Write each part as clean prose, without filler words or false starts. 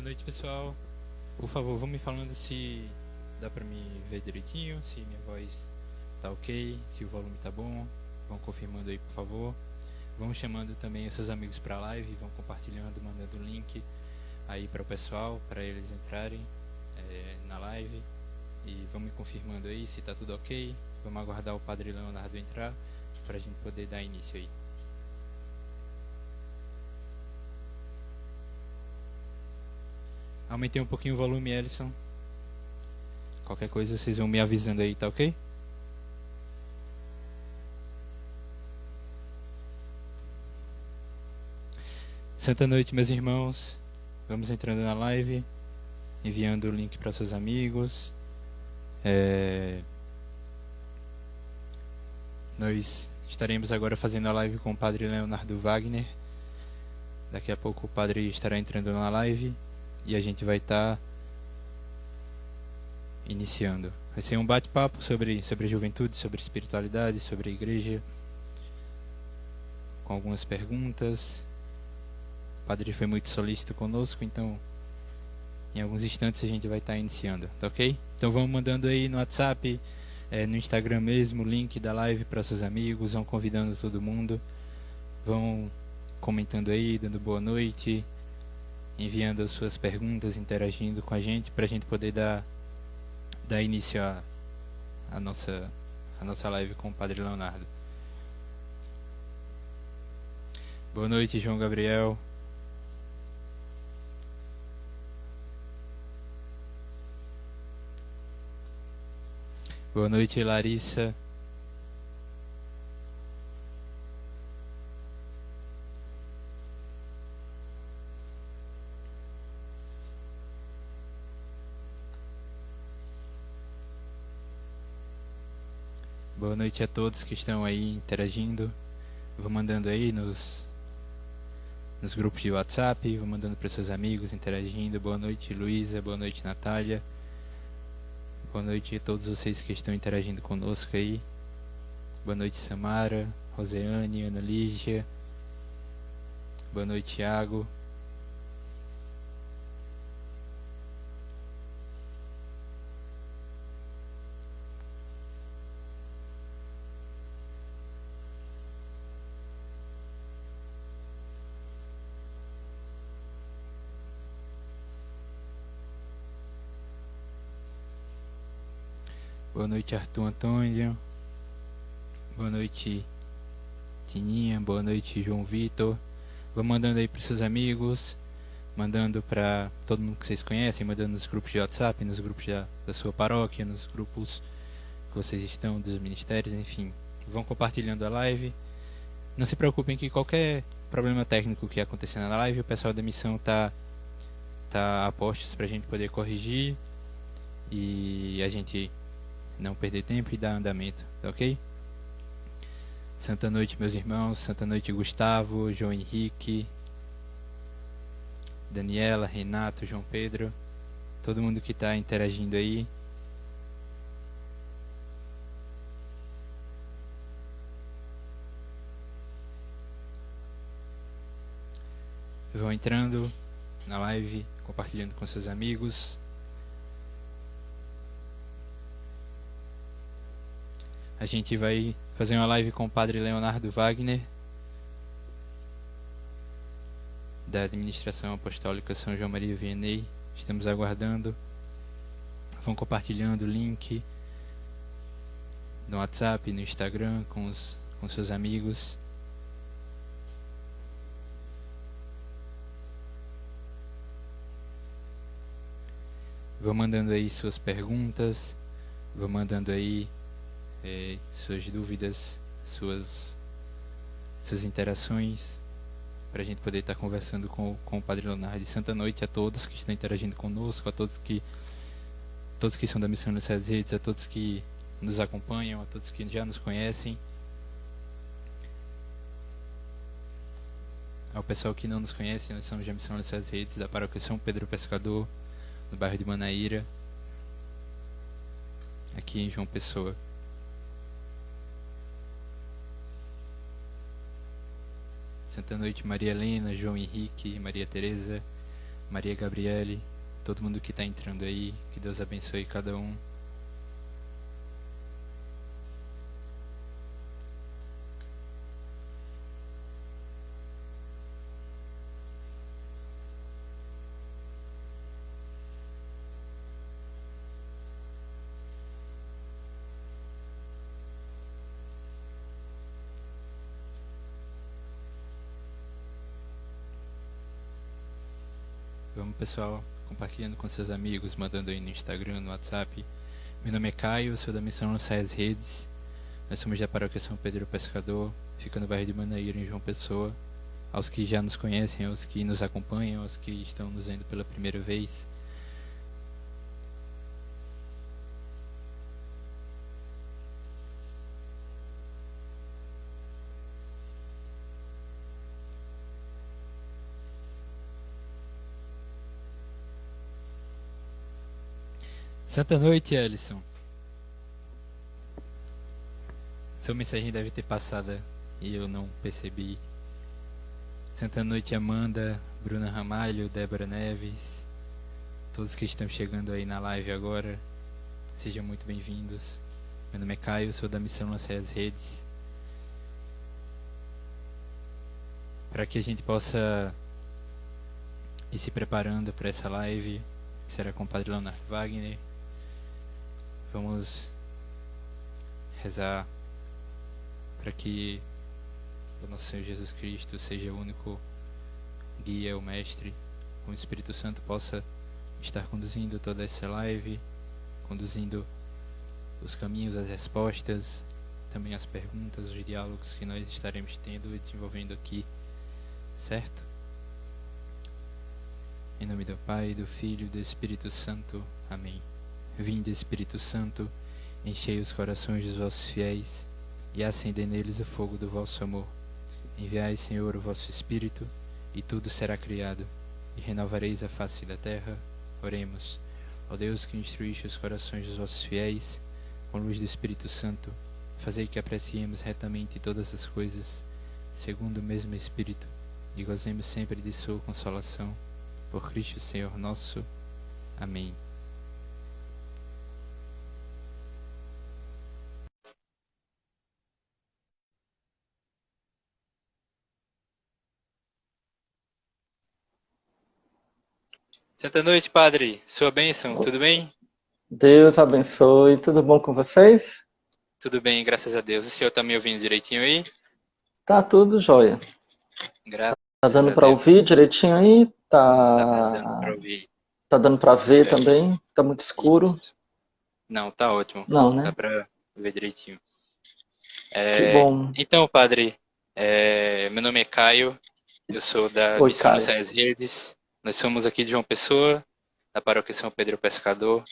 Boa noite, pessoal. Por favor, vão me falando se dá pra me ver direitinho, se minha voz tá ok, se o volume tá bom. Vão confirmando aí, por favor. Vão chamando também os seus amigos pra live, vão compartilhando, mandando o link aí para o pessoal, para eles entrarem na live. E vão me confirmando aí se tá tudo ok. Vamos aguardar o Padre Leonardo entrar pra gente poder dar início aí. Aumentei um pouquinho o volume, Ellison. Qualquer coisa vocês vão me avisando aí, tá ok? Santa noite, meus irmãos. Vamos entrando na live, enviando o link para seus amigos. Nós estaremos agora fazendo a live com o Padre Leonardo Wagner. Daqui a pouco o Padre estará entrando na live e a gente vai estar iniciando. Vai ser um bate-papo sobre a juventude, sobre espiritualidade, sobre a igreja, com algumas perguntas. O Padre foi muito solícito conosco, então em alguns instantes a gente vai estar iniciando, tá ok? Então vão mandando aí no WhatsApp, no Instagram mesmo, o link da live para seus amigos, vão convidando todo mundo, vão comentando aí, dando boa noite, enviando as suas perguntas, interagindo com a gente, para a gente poder dar início a nossa live com o Padre Leonardo. Boa noite, João Gabriel. Boa noite, Larissa. Boa noite a todos que estão aí interagindo. Vou mandando aí nos grupos de WhatsApp, vou mandando para seus amigos interagindo. Boa noite, Luísa. Boa noite, Natália. Boa noite a todos vocês que estão interagindo conosco aí. Boa noite, Samara, Roseane, Ana Lígia. Boa noite, Thiago. Boa noite, Arthur Antônio. Boa noite, Tininha. Boa noite, João Vitor. Vou mandando aí para seus amigos, mandando para todo mundo que vocês conhecem, mandando nos grupos de WhatsApp, nos grupos da sua paróquia, nos grupos que vocês estão, dos ministérios, enfim. Vão compartilhando a live. Não se preocupem que qualquer problema técnico que acontecer na live, o pessoal da missão tá a postos para a gente poder corrigir e a gente não perder tempo e dar andamento, tá ok? Santa noite, meus irmãos. Santa noite, Gustavo, João Henrique, Daniela, Renato, João Pedro, todo mundo que está interagindo aí. Vão entrando na live, compartilhando com seus amigos. A gente vai fazer uma live com o Padre Leonardo Wagner, da Administração Apostólica São João Maria Vianney. Estamos aguardando. Vão compartilhando o link no WhatsApp, no Instagram, com seus amigos. Vão mandando aí suas perguntas, vão mandando aí suas dúvidas, suas interações, para a gente poder estar conversando com o Padre Leonardo. Santa noite a todos que estão interagindo conosco, a todos que são da Missão nessas redes, a todos que nos acompanham, a todos que já nos conhecem, ao pessoal que não nos conhece. Nós somos da Missão nessas redes, da Paróquia São Pedro Pescador, no bairro de Manaíra, aqui em João Pessoa. Santa noite, Maria Helena, João Henrique, Maria Teresa. Maria Gabriele, todo mundo que está entrando aí, que Deus abençoe cada um. Vamos, pessoal, compartilhando com seus amigos, mandando aí no Instagram, no WhatsApp. Meu nome é Caio, sou da Missão Lançar as Redes. Nós somos da Paróquia São Pedro Pescador, fica no bairro de Manaíra, em João Pessoa. Aos que já nos conhecem, aos que nos acompanham, aos que estão nos vendo pela primeira vez. Santa noite, Alisson. Sua mensagem deve ter passado e eu não percebi. Santa noite, Amanda, Bruna Ramalho, Débora Neves, todos que estão chegando aí na live agora, sejam muito bem-vindos. Meu nome é Caio, sou da Missão Lançar as Redes. Para que a gente possa ir se preparando para essa live, que será com o Padre Leonardo Wagner, vamos rezar para que o nosso Senhor Jesus Cristo seja o único guia, o mestre, o Espírito Santo possa estar conduzindo toda essa live, conduzindo os caminhos, as respostas, também as perguntas, os diálogos que nós estaremos tendo e desenvolvendo aqui, certo? Em nome do Pai, do Filho e do Espírito Santo. Amém. Vinde, Espírito Santo, enchei os corações dos vossos fiéis e acendei neles o fogo do vosso amor. Enviai, Senhor, o vosso Espírito, e tudo será criado, e renovareis a face da terra. Oremos. Ó Deus, que instruíste os corações dos vossos fiéis, com a luz do Espírito Santo, fazei que apreciemos retamente todas as coisas, segundo o mesmo Espírito, e gozemos sempre de sua consolação. Por Cristo Senhor nosso. Amém. Santa noite, Padre. Sua bênção, tudo bem? Deus abençoe. Tudo bom com vocês? Tudo bem, graças a Deus. O senhor tá me ouvindo direitinho aí? Tá tudo jóia. Graças Tá dando a para Deus. ouvir direitinho aí? Tá dando pra ouvir. Tá dando para ver Certo. também? Tá muito escuro? Isso. Não, tá ótimo. Não, Dá né? pra ver direitinho. Que bom. Então, Padre, meu nome é Caio. Eu sou da Oi, Missão Caio. Lançar as Redes. Nós somos aqui de João Pessoa, da Paróquia São Pedro Pescador.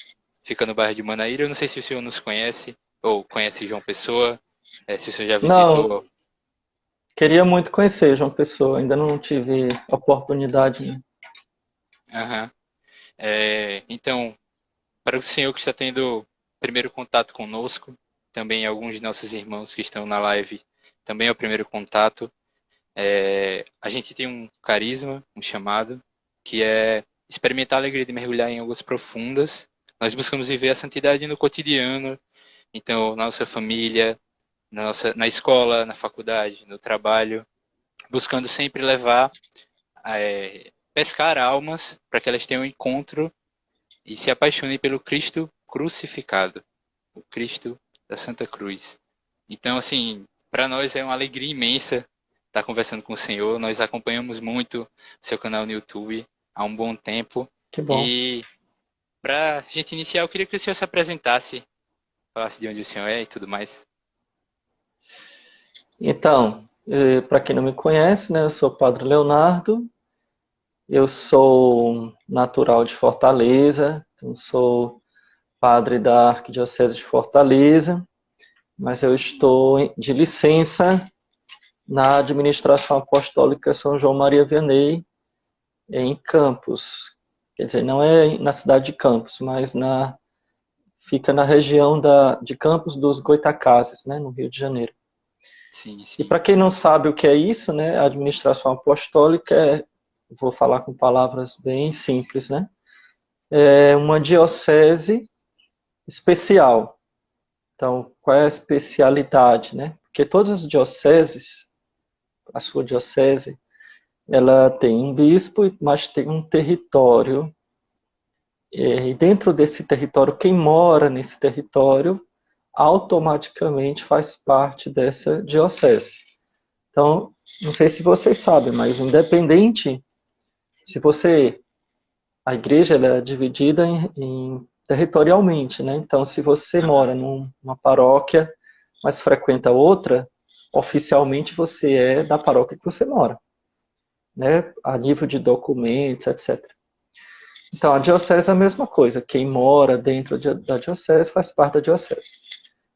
Fica no bairro de Manaíra. Eu não sei se o senhor nos conhece, ou conhece João Pessoa, se o senhor já visitou. Não, queria muito conhecer João Pessoa. Ainda não tive oportunidade, né? Aham. Então, para o senhor que está tendo primeiro contato conosco, também alguns de nossos irmãos que estão na live, também é o primeiro contato. A gente tem um carisma, um chamado, que é experimentar a alegria de mergulhar em águas profundas. Nós buscamos viver a santidade no cotidiano, então, na nossa família, na escola, na faculdade, no trabalho, buscando sempre levar, pescar almas para que elas tenham um encontro e se apaixonem pelo Cristo crucificado, o Cristo da Santa Cruz. Então, assim, para nós é uma alegria imensa estar conversando com o Senhor. Nós acompanhamos muito o seu canal no YouTube há um bom tempo. Que bom. E para a gente iniciar, eu queria que o senhor se apresentasse, falasse de onde o senhor é e tudo mais. Então, para quem não me conhece, né, eu sou o Padre Leonardo. Eu sou natural de Fortaleza, então sou padre da Arquidiocese de Fortaleza, mas eu estou de licença na administração apostólica São João Maria Vianney, em Campos. Quer dizer, não é na cidade de Campos, mas fica na região de Campos dos Goitacazes, né, no Rio de Janeiro. Sim, E sim. para quem não sabe o que é isso, né, a administração apostólica é vou falar com palavras bem simples, né? É uma diocese especial. Então, qual é a especialidade, né? Porque todas as dioceses, a sua diocese, ela tem um bispo, mas tem um território. E dentro desse território, quem mora nesse território automaticamente faz parte dessa diocese. Então, não sei se vocês sabem, mas independente, se você, a igreja ela é dividida territorialmente, né? Então, se você mora numa paróquia, mas frequenta outra, oficialmente você é da paróquia que você mora, né? A nível de documentos, etc. Então, a diocese é a mesma coisa. Quem mora dentro da diocese faz parte da diocese.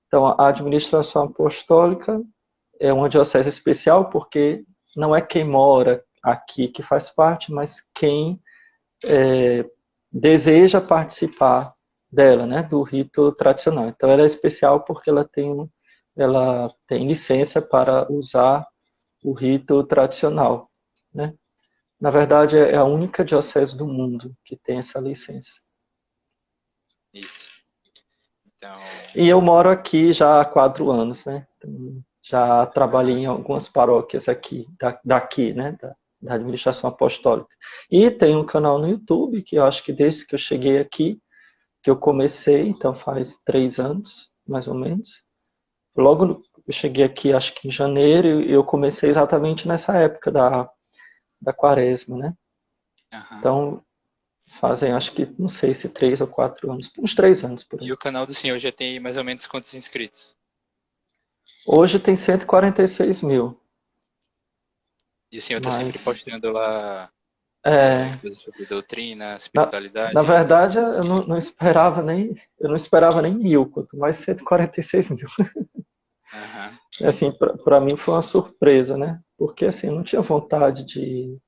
Então, a administração apostólica é uma diocese especial porque não é quem mora aqui que faz parte, mas quem deseja participar dela, né, do rito tradicional. Então, ela é especial porque ela tem licença para usar o rito tradicional, né? Na verdade, é a única diocese do mundo que tem essa licença. Isso. Então... E eu moro aqui já há 4 anos, né? Então, já trabalhei em algumas paróquias aqui, daqui, né? Da administração apostólica. E tem um canal no YouTube, que eu acho que desde que eu cheguei aqui, que eu comecei, então faz 3 anos, mais ou menos. Logo eu cheguei aqui, acho que em janeiro, e eu comecei exatamente nessa época da quaresma, né? Então, fazem, acho que, não sei se 3 ou 4 anos, uns 3 anos por aí. E o canal do senhor já tem mais ou menos quantos inscritos? Hoje tem 146 mil. E o senhor está sempre postando lá coisas sobre doutrina, espiritualidade? Na verdade, eu não esperava nem 1.000, quanto mais 146 mil. Assim, para mim foi uma surpresa, né? Porque assim, eu não tinha vontade de,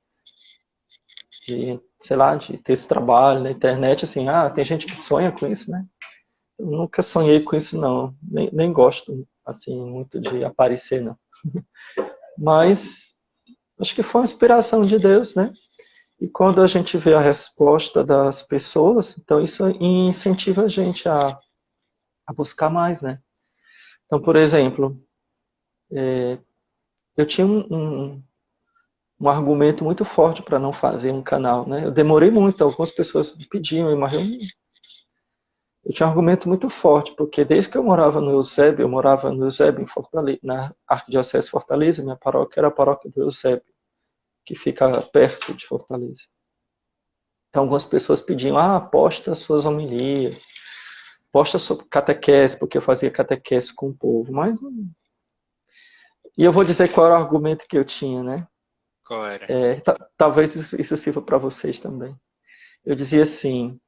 sei lá, de ter esse trabalho na internet, assim, tem gente que sonha com isso, né? Eu nunca sonhei com isso, não. Nem gosto, assim, muito de aparecer, não. Mas acho que foi uma inspiração de Deus, né? E quando a gente vê a resposta das pessoas, então isso incentiva a gente a buscar mais, né? Então, por exemplo, eu tinha um argumento muito forte para não fazer um canal, né? Eu demorei muito, algumas pessoas me pediam, mas eu tinha um argumento muito forte, porque desde que eu morava no Eusébio, em Fortaleza, na Arquidiocese de Fortaleza, minha paróquia era a paróquia do Eusébio, que fica perto de Fortaleza. Então, algumas pessoas pediam, posta suas homilias, posta sobre catequese, porque eu fazia catequese com o povo, mas... E eu vou dizer qual era o argumento que eu tinha, né? Qual era? Talvez isso sirva para vocês também. Eu dizia assim,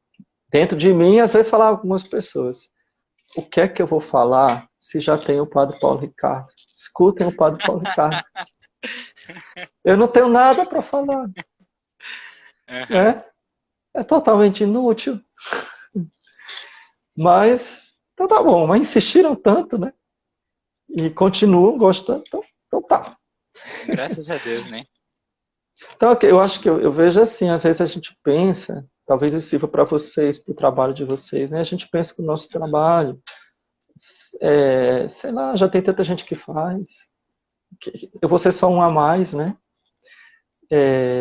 dentro de mim, às vezes falava com algumas pessoas, o que é que eu vou falar se já tem o Padre Paulo Ricardo? Escutem o Padre Paulo Ricardo. Eu não tenho nada para falar. É totalmente inútil. Mas, então tá bom, mas insistiram tanto, né? E continuam gostando, então tá. Graças a Deus, né? Então, eu acho que eu vejo assim, às vezes a gente pensa, talvez isso sirva para vocês, para o trabalho de vocês, né? A gente pensa que o nosso trabalho, sei lá, já tem tanta gente que faz, eu vou ser só um a mais, né?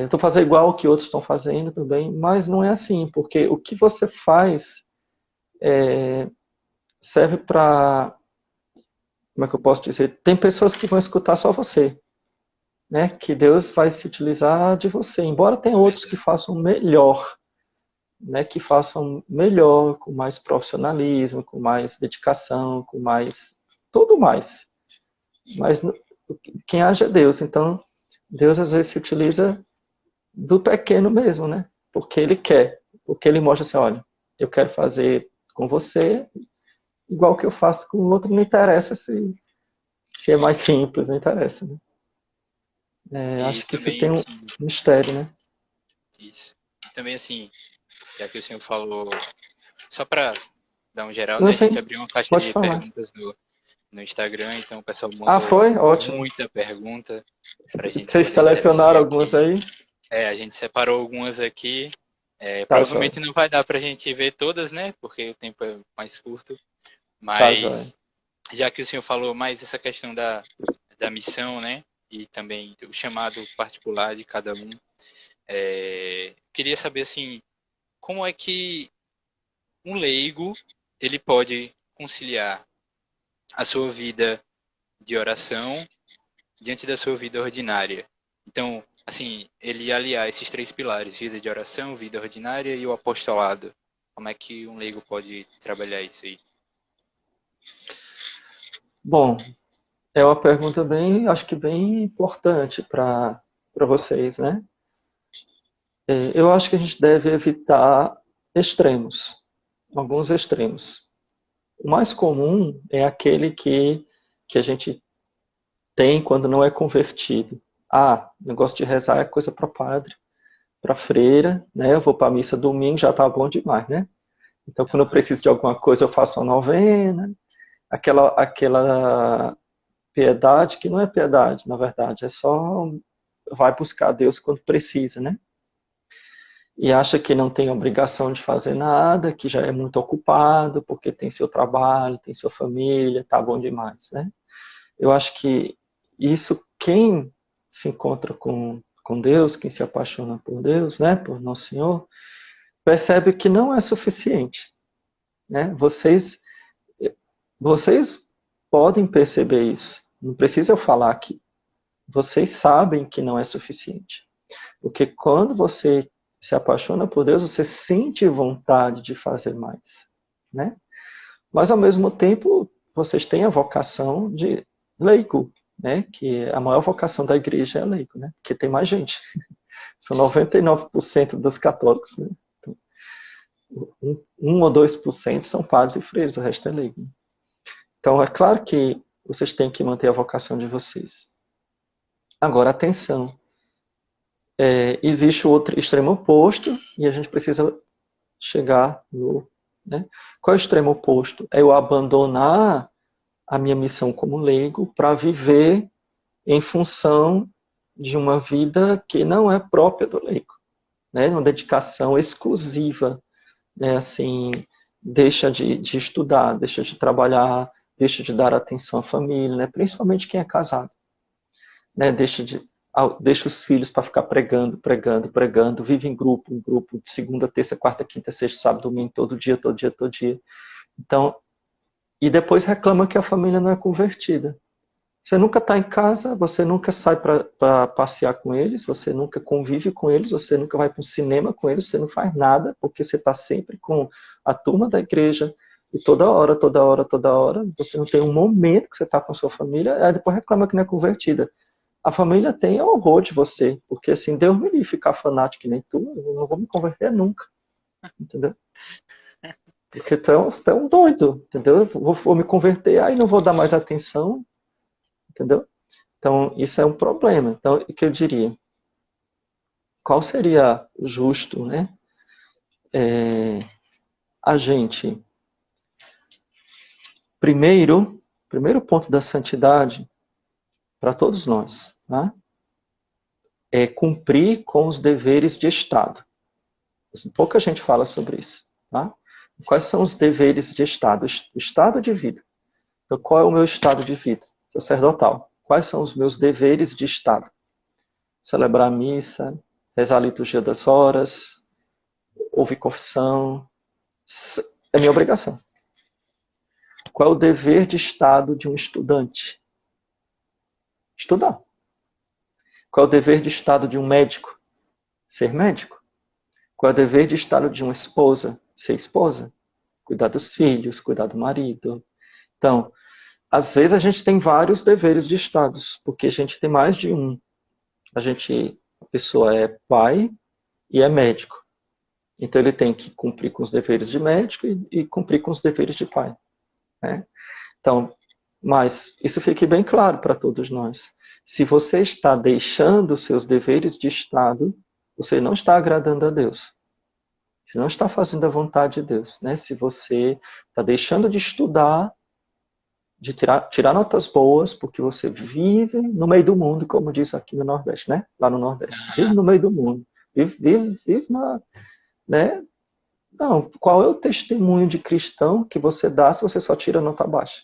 Estou fazendo igual o que outros estão fazendo também, mas não é assim, porque o que você faz serve para, como é que eu posso dizer? Tem pessoas que vão escutar só você, né? Que Deus vai se utilizar de você, embora tenha outros que façam melhor, né? Que façam melhor, com mais profissionalismo, com mais dedicação, com mais tudo mais. Mas quem age é Deus, então Deus às vezes se utiliza do pequeno mesmo, né? Porque Ele quer, porque Ele mostra assim, olha, eu quero fazer com você igual que eu faço com o outro, não interessa se é mais simples, não interessa, né? Acho que isso tem um mistério, né? Isso. E também assim, já que o senhor falou, só para dar um geral, né? A gente abriu uma caixa de perguntas no Instagram, então o pessoal mandou foi? Ótimo. muita pergunta pra gente. Vocês selecionaram algumas aí? A gente separou algumas aqui. Tá jóia, Provavelmente não vai dar pra gente ver todas, né? Porque o tempo é mais curto. tá jóia. Mas já que o senhor falou mais essa questão da missão, né? E também o chamado particular de cada um, queria saber assim, como é que um leigo ele pode conciliar a sua vida de oração diante da sua vida ordinária. Então, assim, ele aliar esses três pilares, vida de oração, vida ordinária e o apostolado. Como é que um leigo pode trabalhar isso aí? Bom, é uma pergunta bem, acho que bem importante para vocês, né? Eu acho que a gente deve evitar extremos, alguns extremos. O mais comum é aquele que a gente tem quando não é convertido. Ah, negócio de rezar é coisa para padre, para freira, né? Eu vou para a missa domingo, já tá bom demais, né? Então, quando eu Aham. preciso de alguma coisa, eu faço uma novena. Aquela piedade que não é piedade, na verdade, é só vai buscar Deus quando precisa, né? E acha que não tem obrigação de fazer nada, que já é muito ocupado, porque tem seu trabalho, tem sua família, tá bom demais, né? Eu acho que isso, quem se encontra com Deus, quem se apaixona por Deus, né, por Nosso Senhor, percebe que não é suficiente, né? Vocês podem perceber isso. Não precisa eu falar aqui. Vocês sabem que não é suficiente. Porque quando você se apaixona por Deus, você sente vontade de fazer mais, né? Mas ao mesmo tempo, vocês têm a vocação de leigo, né? Que a maior vocação da igreja é leigo, né? Porque tem mais gente. São 99% dos católicos, né? Então, 1 ou 2% são padres e freiros, o resto é leigo. Então, é claro que vocês têm que manter a vocação de vocês. Agora, atenção. Existe o outro extremo oposto e a gente precisa chegar no... Né? Qual é o extremo oposto? É eu abandonar a minha missão como leigo para viver em função de uma vida que não é própria do leigo, né? Uma dedicação exclusiva, né? Assim, deixa de estudar, deixa de trabalhar, deixa de dar atenção à família, né? Principalmente quem é casado, né? Deixa os filhos para ficar pregando, pregando, pregando, vive em grupo, de segunda, terça, quarta, quinta, sexta, sábado, domingo, todo dia, todo dia, todo dia. Então, e depois reclama que a família não é convertida. Você nunca está em casa, você nunca sai para passear com eles, você nunca convive com eles, você nunca vai para o cinema com eles, você não faz nada, porque você está sempre com a turma da igreja, e toda hora, toda hora, toda hora, você não tem um momento que você está com a sua família, aí depois reclama que não é convertida. A família tem horror de você, porque assim, Deus me livre ficar fanático que nem tu, eu não vou me converter nunca, entendeu? Porque tu é um doido, entendeu? Eu vou me converter, aí não vou dar mais atenção, entendeu? Então, isso é um problema. Então, o que eu diria? Qual seria justo, né? A gente, primeiro ponto da santidade para todos nós, né? É cumprir com os deveres de Estado. Pouca gente fala sobre isso, tá? Quais são os deveres de Estado? O estado de vida. Então, qual é o meu estado de vida? Sacerdotal. Quais são os meus deveres de Estado? Celebrar a missa, rezar a liturgia das horas, ouvir confissão. É minha obrigação. Qual é o dever de Estado de um estudante? Estudar. Qual é o dever de Estado de um médico? Ser médico. Qual é o dever de Estado de uma esposa? Ser esposa. Cuidar dos filhos, cuidar do marido. Então, às vezes a gente tem vários deveres de Estado, porque a gente tem mais de um. A pessoa é pai e é médico. Então ele tem que cumprir com os deveres de médico e cumprir com os deveres de pai, né? Então, mas isso fique bem claro para todos nós. Se você está deixando os seus deveres de Estado, você não está agradando a Deus. Você não está fazendo a vontade de Deus, né? Se você está deixando de estudar, de tirar notas boas, porque você vive no meio do mundo, como diz aqui no Nordeste, né? Lá no Nordeste. Vive Aham. no meio do mundo. Vive na, né? Não, qual é o testemunho de cristão que você dá se você só tira nota baixa?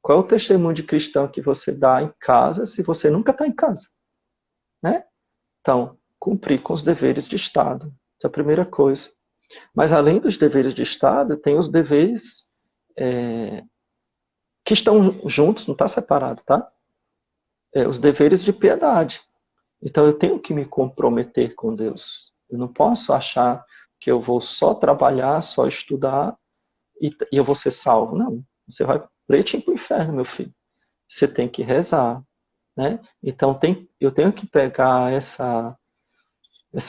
Qual é o testemunho de cristão que você dá em casa se você nunca está em casa, né? Então, cumprir com os deveres de Estado. Essa é a primeira coisa. Mas além dos deveres de Estado, tem os deveres que estão juntos, não está separado, tá? Os deveres de piedade. Então eu tenho que me comprometer com Deus. Eu não posso achar que eu vou só trabalhar, só estudar e eu vou ser salvo. Não. Você vai preto para o inferno, meu filho. Você tem que rezar, né? Então eu tenho que pegar essa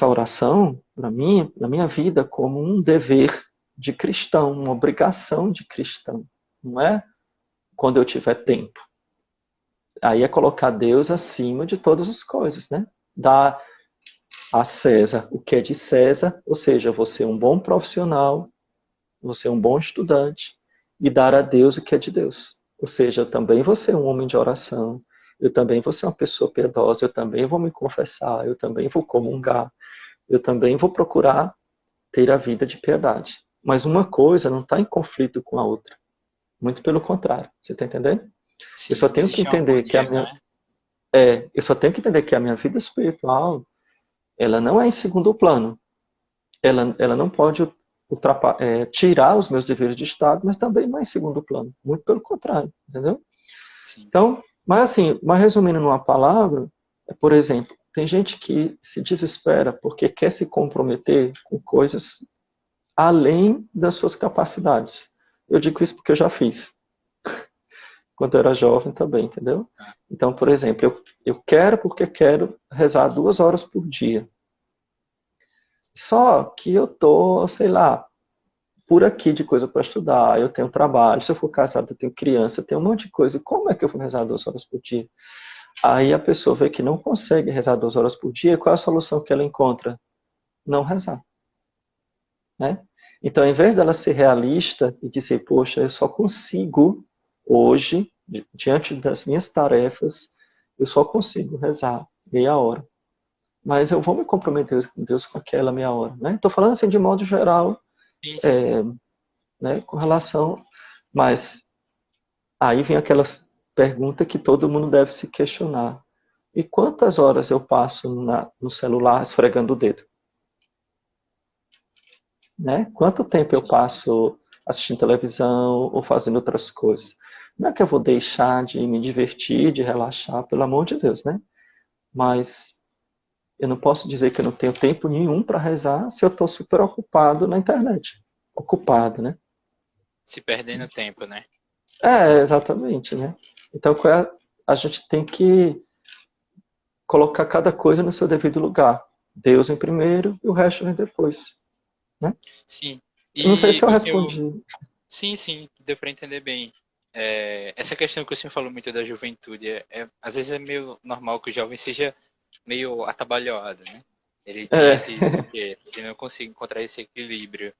oração para mim, na minha vida, como um dever de cristão, uma obrigação de cristão. Não é quando eu tiver tempo. Aí é colocar Deus acima de todas as coisas, né? Dar a César o que é de César, ou seja, você é um bom profissional, você é um bom estudante, e dar a Deus o que é de Deus. Ou seja, eu também vou ser um homem de oração, eu também vou ser uma pessoa piedosa, eu também vou me confessar, eu também vou comungar, eu também vou procurar ter a vida de piedade. Mas uma coisa não está em conflito com a outra. Muito pelo contrário. Você está entendendo? Eu só Sim, tenho que existe uma entender que harmonia, né? eu só tenho que entender que a minha vida espiritual, ela não é em segundo plano. Ela não pode tirar os meus deveres de Estado, mas também não é em segundo plano. Muito pelo contrário, entendeu? Sim. Então, mas resumindo numa palavra, por exemplo, tem gente que se desespera porque quer se comprometer com coisas além das suas capacidades. Eu digo isso porque eu já fiz, quando eu era jovem também, entendeu? Ah, Então, por exemplo, eu quero porque quero rezar 2 horas por dia. Só que eu tô, sei lá, por aqui de coisa para estudar, eu tenho trabalho, se eu for casado, eu tenho criança, eu tenho um monte de coisa. Como é que eu vou rezar 2 horas por dia? Aí a pessoa vê que não consegue rezar 2 horas por dia, qual é a solução que ela encontra? Não rezar, né? Então, ao invés dela ser realista e dizer, poxa, eu só consigo hoje, diante das minhas tarefas, eu só consigo rezar meia hora. Mas eu vou me comprometer com Deus com aquela meia hora, né? Estou falando assim de modo geral, sim, sim, sim. né, com relação, mas aí vem aquela pergunta que todo mundo deve se questionar. E quantas horas eu passo no celular esfregando o dedo? Né? Quanto tempo eu Sim. passo assistindo televisão ou fazendo outras coisas? Não é que eu vou deixar de me divertir, de relaxar, pelo amor de Deus, né? Mas eu não posso dizer que eu não tenho tempo nenhum para rezar se eu estou super ocupado na internet. Ocupado, né? Se perdendo tempo, né? Exatamente, né? Então, a gente tem que colocar cada coisa no seu devido lugar. Deus em primeiro e o resto vem depois, né? Sim. Eu não sei se eu E o senhor. respondi. Sim, sim, deu para entender bem. É, essa questão que o senhor falou muito da juventude, às vezes é meio normal que o jovem seja meio atabalhoado, né? Ele tem É, esse exagero, ele não consegue encontrar esse equilíbrio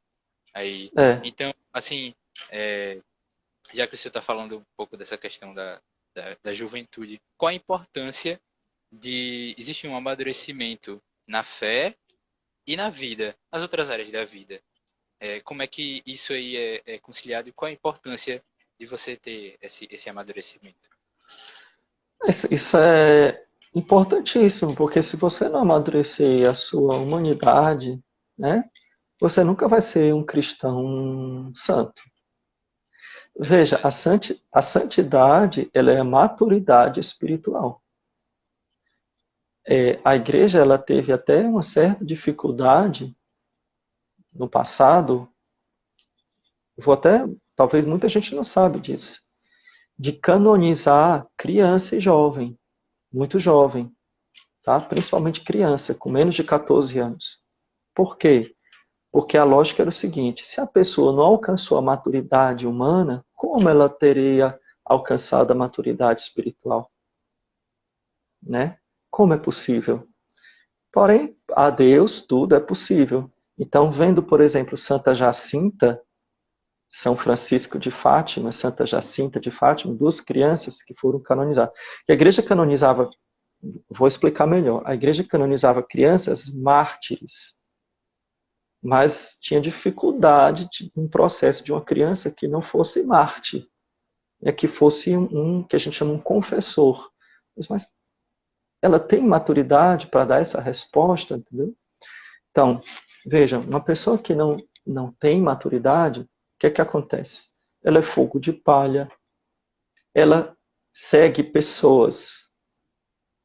aí. é. Então, assim, é, já que você está falando um pouco dessa questão da juventude, qual a importância de existir um amadurecimento na fé e na vida, nas outras áreas da vida? Como é que isso aí é conciliado e qual a importância de você ter esse amadurecimento? Isso é importantíssimo, porque se você não amadurecer a sua humanidade, né, você nunca vai ser um cristão santo. Veja, Verdade. a santidade, ela é a maturidade espiritual. A igreja, ela teve até uma certa dificuldade no passado, talvez muita gente não sabe disso, de canonizar criança e jovem, muito jovem, tá? Principalmente criança, com menos de 14 anos. Por quê? Porque a lógica era o seguinte: se a pessoa não alcançou a maturidade humana, como ela teria alcançado a maturidade espiritual? Né? Como é possível? Porém, a Deus tudo é possível. Então, vendo, por exemplo, Santa Jacinta, São Francisco de Fátima, Santa Jacinta de Fátima, duas crianças que foram canonizadas. E a igreja canonizava, vou explicar melhor, a igreja canonizava crianças mártires, mas tinha dificuldade de um processo de uma criança que não fosse mártir, que fosse que a gente chama um confessor. Mas ela tem maturidade para dar essa resposta, entendeu? Então, veja, uma pessoa que não tem maturidade, o que acontece? Ela é fogo de palha, ela segue pessoas.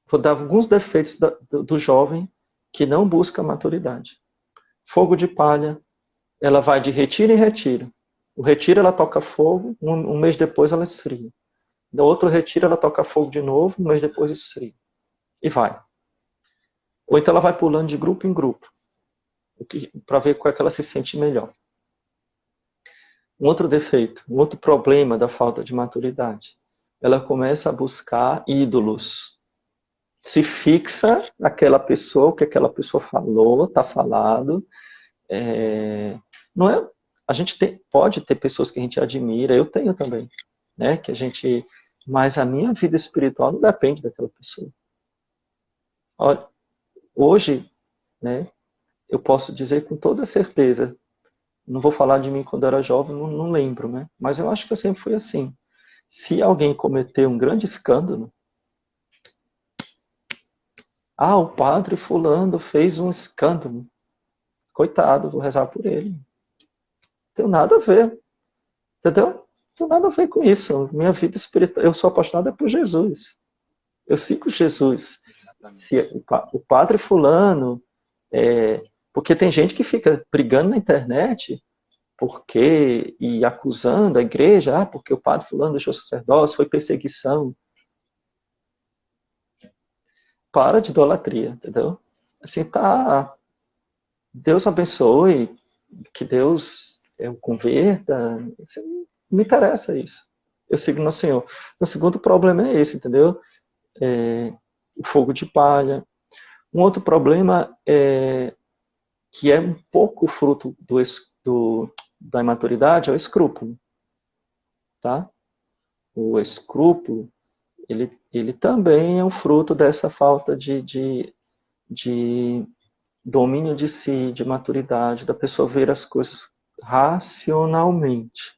Vou dar alguns defeitos do jovem que não busca maturidade. Fogo de palha, ela vai de retiro em retiro. O retiro ela toca fogo, um mês depois ela esfria. No outro retiro ela toca fogo de novo, um mês depois esfria. E vai. Ou então ela vai pulando de grupo em grupo, para ver qual é que ela se sente melhor. Um outro defeito, um outro problema da falta de maturidade. Ela começa a buscar ídolos. Se fixa naquela pessoa, o que aquela pessoa falou, está falado. Não é, a gente pode ter pessoas que a gente admira, eu tenho também, né? Mas a minha vida espiritual não depende daquela pessoa. Olha, hoje, né, eu posso dizer com toda certeza, não vou falar de mim quando eu era jovem, não lembro, né? Mas eu acho que eu sempre fui assim. Se alguém cometer um grande escândalo, o padre fulano fez um escândalo. Coitado, vou rezar por ele. Não tem nada a ver. Entendeu? Não tem nada a ver com isso. Minha vida espiritual, eu sou apaixonado por Jesus. Eu sigo Jesus. Se o padre fulano, porque tem gente que fica brigando na internet e acusando a igreja, porque o padre fulano deixou sacerdócio, foi perseguição. Para de idolatria, entendeu? Assim, tá. Deus abençoe, que Deus o converta. Assim, não me interessa isso. Eu sigo no Senhor. O segundo problema é esse, entendeu? O fogo de palha. Um outro problema que é um pouco fruto da imaturidade é o escrúpulo. Tá? O escrúpulo, ele também é um fruto dessa falta de domínio de si, de maturidade, da pessoa ver as coisas racionalmente.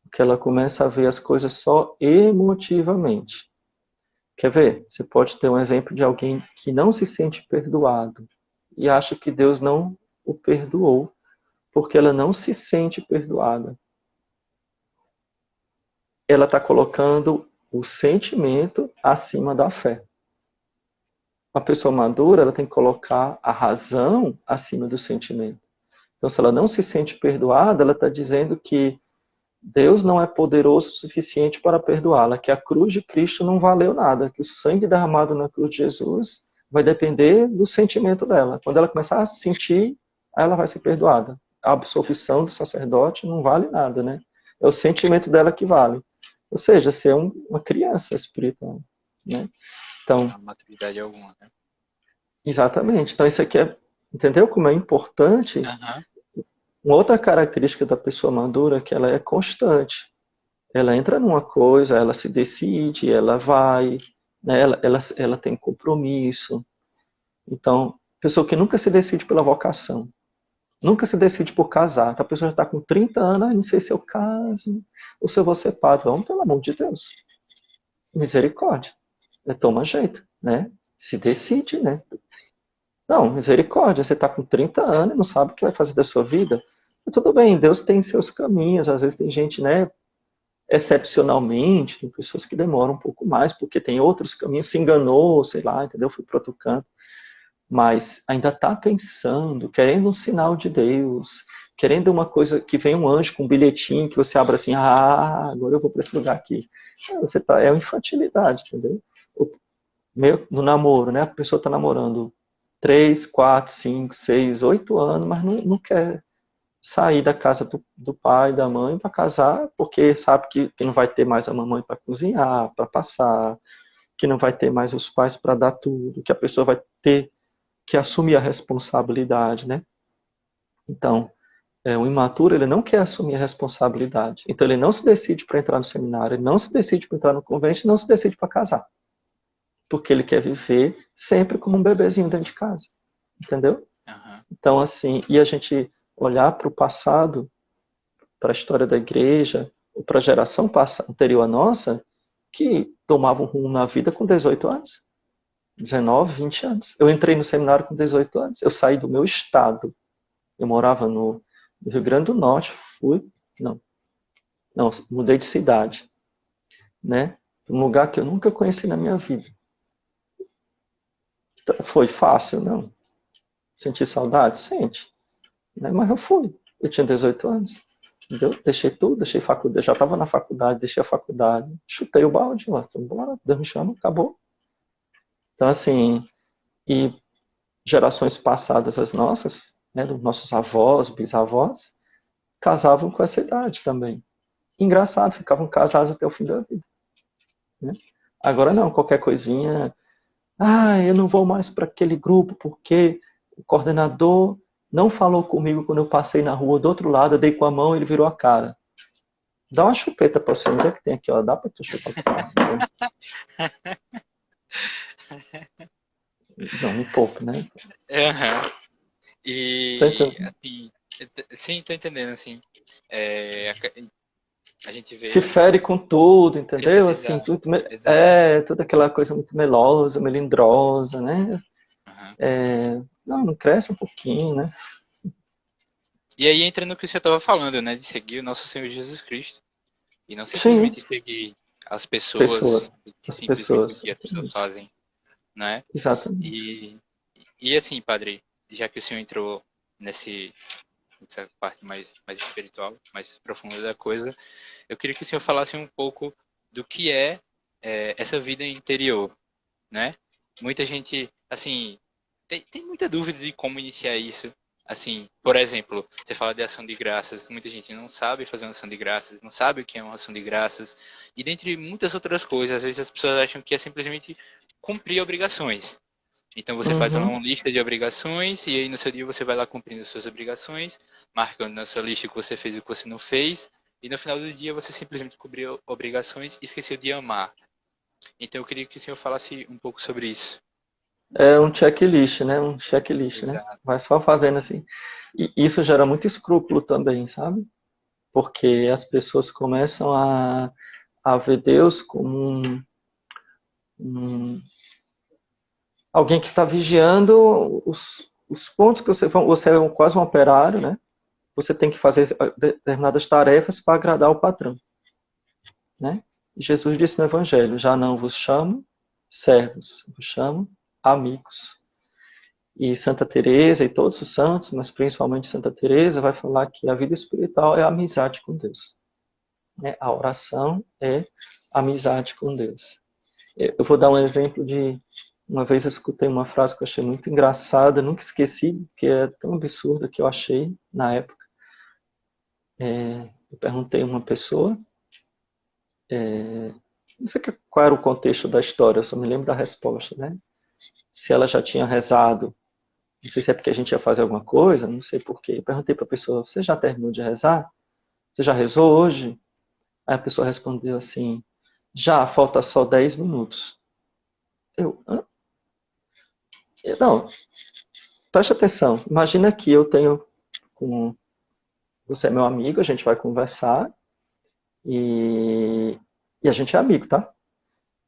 Porque ela começa a ver as coisas só emotivamente. Quer ver? Você pode ter um exemplo de alguém que não se sente perdoado e acha que Deus não o perdoou porque ela não se sente perdoada. Ela está colocando o sentimento acima da fé. Uma pessoa madura, ela tem que colocar a razão acima do sentimento. Então, se ela não se sente perdoada, ela está dizendo que Deus não é poderoso o suficiente para perdoá-la, que a cruz de Cristo não valeu nada, que o sangue derramado na cruz de Jesus vai depender do sentimento dela. Quando ela começar a sentir, aí ela vai ser perdoada. A absolvição do sacerdote não vale nada, né? É o sentimento dela que vale. Ou seja, ser uma criança espiritual, né? Então, não há maturidade alguma, né? Exatamente. Então, isso aqui entendeu como é importante? Uma outra característica da pessoa madura é que ela é constante. Ela entra numa coisa, ela se decide, ela vai, né? ela tem compromisso. Então, pessoa que nunca se decide pela vocação, nunca se decide por casar. Então, a pessoa já está com 30 anos, não sei se eu caso ou se eu vou ser padre. Vamos, pelo amor de Deus. Misericórdia. Toma jeito, né? Se decide, né? Não, misericórdia, você está com 30 anos e não sabe o que vai fazer da sua vida. Tudo bem, Deus tem seus caminhos, às vezes tem gente, né, excepcionalmente, tem pessoas que demoram um pouco mais, porque tem outros caminhos, se enganou, sei lá, entendeu? Foi para outro canto. Mas ainda está pensando, querendo um sinal de Deus, querendo uma coisa, que vem um anjo com um bilhetinho, que você abre assim, agora eu vou para esse lugar aqui. É uma infantilidade, entendeu? No namoro, né, a pessoa está namorando 3, 4, 5, 6, 8 anos, mas não quer sair da casa do pai, da mãe para casar, porque sabe que não vai ter mais a mamãe para cozinhar, para passar, que não vai ter mais os pais para dar tudo, que a pessoa vai ter que assumir a responsabilidade, né? Então, o imaturo, ele não quer assumir a responsabilidade. Então ele não se decide para entrar no seminário, ele não se decide para entrar no convento, não se decide para casar. Porque ele quer viver sempre como um bebezinho dentro de casa. Entendeu? Aham. Então, assim, e a gente olhar para o passado, para a história da igreja, ou para a geração anterior à nossa, que tomava um rumo na vida com 18 anos, 19, 20 anos. Eu entrei no seminário com 18 anos, eu saí do meu estado, eu morava no Rio Grande do Norte, não, não, mudei de cidade, né? Um lugar que eu nunca conheci na minha vida. Então, foi fácil? Não. Senti saudade? Sente. Né? Mas eu fui. Eu tinha 18 anos. Entendeu? Deixei tudo, deixei faculdade, já estava na faculdade, deixei a faculdade, chutei o balde, lá, embora, Deus me chama, acabou. Então, assim, e gerações passadas, as nossas, né, dos nossos avós, bisavós, casavam com essa idade também. Engraçado, ficavam casados até o fim da vida. Né? Agora não, qualquer coisinha, eu não vou mais para aquele grupo porque o coordenador não falou comigo quando eu passei na rua do outro lado, eu dei com a mão e ele virou a cara. Dá uma chupeta pra você, onde é que tem aqui, ó? Dá pra tu chupar com Não, me poupe, né? Aham. Tá E, entendendo? assim, sim, tô entendendo, assim. A gente Se vê. fere com tudo, entendeu? Assim, Exato, tudo, exato. toda aquela coisa muito melosa, melindrosa, né? Aham. Não cresce um pouquinho, né? E aí entra no que você estava falando, né? De seguir o nosso Senhor Jesus Cristo. E não Sim, simplesmente seguir as pessoas, pessoas, e as simplesmente o pessoas, que as pessoas fazem, né? exatamente. E, e assim, padre, já que o senhor entrou nessa parte mais espiritual, mais profunda da coisa, eu queria que o senhor falasse um pouco do que é essa vida interior, né? Muita gente, assim, tem muita dúvida de como iniciar isso. Assim, por exemplo, você fala de ação de graças, muita gente não sabe fazer uma ação de graças, não sabe o que é uma ação de graças, e dentre muitas outras coisas, às vezes as pessoas acham que é simplesmente cumprir obrigações. Então você faz lá Uhum. uma lista de obrigações, e aí no seu dia você vai lá cumprindo as suas obrigações, marcando na sua lista o que você fez e o que você não fez, e no final do dia você simplesmente cumpriu obrigações e esqueceu de amar. Então eu queria que o senhor falasse um pouco sobre isso. É um checklist, né? Um checklist, né? Exato. Vai só fazendo assim. E isso gera muito escrúpulo também, sabe? Porque as pessoas começam a ver Deus como um alguém que está vigiando os pontos que você é quase um operário, né? Você tem que fazer determinadas tarefas para agradar o patrão, né? E Jesus disse no Evangelho: já não vos chamo servos, vos chamo amigos. E Santa Teresa e todos os santos, mas principalmente Santa Teresa, vai falar que a vida espiritual é a amizade com Deus, né? A oração é amizade com Deus. Eu vou dar um exemplo de uma vez eu escutei uma frase que eu achei muito engraçada, nunca esqueci, que é tão absurda que eu achei na época. Eu perguntei a uma pessoa, não sei qual era o contexto da história, eu só me lembro da resposta, né? Se ela já tinha rezado, não sei se é porque a gente ia fazer alguma coisa, não sei porquê. Eu perguntei para a pessoa, você já terminou de rezar? Você já rezou hoje? Aí a pessoa respondeu assim, já, falta só 10 minutos. Eu, hã? Não, preste atenção. Imagina que eu tenho com você é meu amigo, a gente vai conversar e, e a gente é amigo, tá?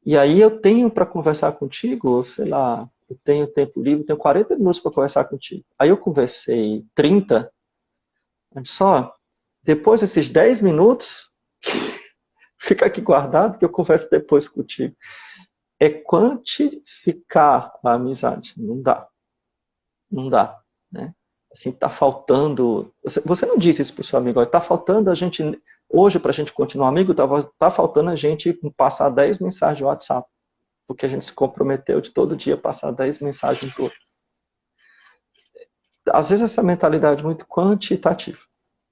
E aí eu tenho para conversar contigo, sei lá, eu tenho tempo livre, tenho 40 minutos para conversar contigo. Aí eu conversei 30, olha só, depois desses 10 minutos, fica aqui guardado que eu converso depois contigo. É quantificar a amizade. Não dá. Não dá. Né? Assim, tá faltando. Você não disse isso pro seu amigo, tá faltando a gente. Hoje, para a gente continuar amigo, tá faltando a gente passar 10 mensagens de WhatsApp. Porque a gente se comprometeu de todo dia passar 10 mensagens pro outro. Às vezes essa mentalidade é muito quantitativa.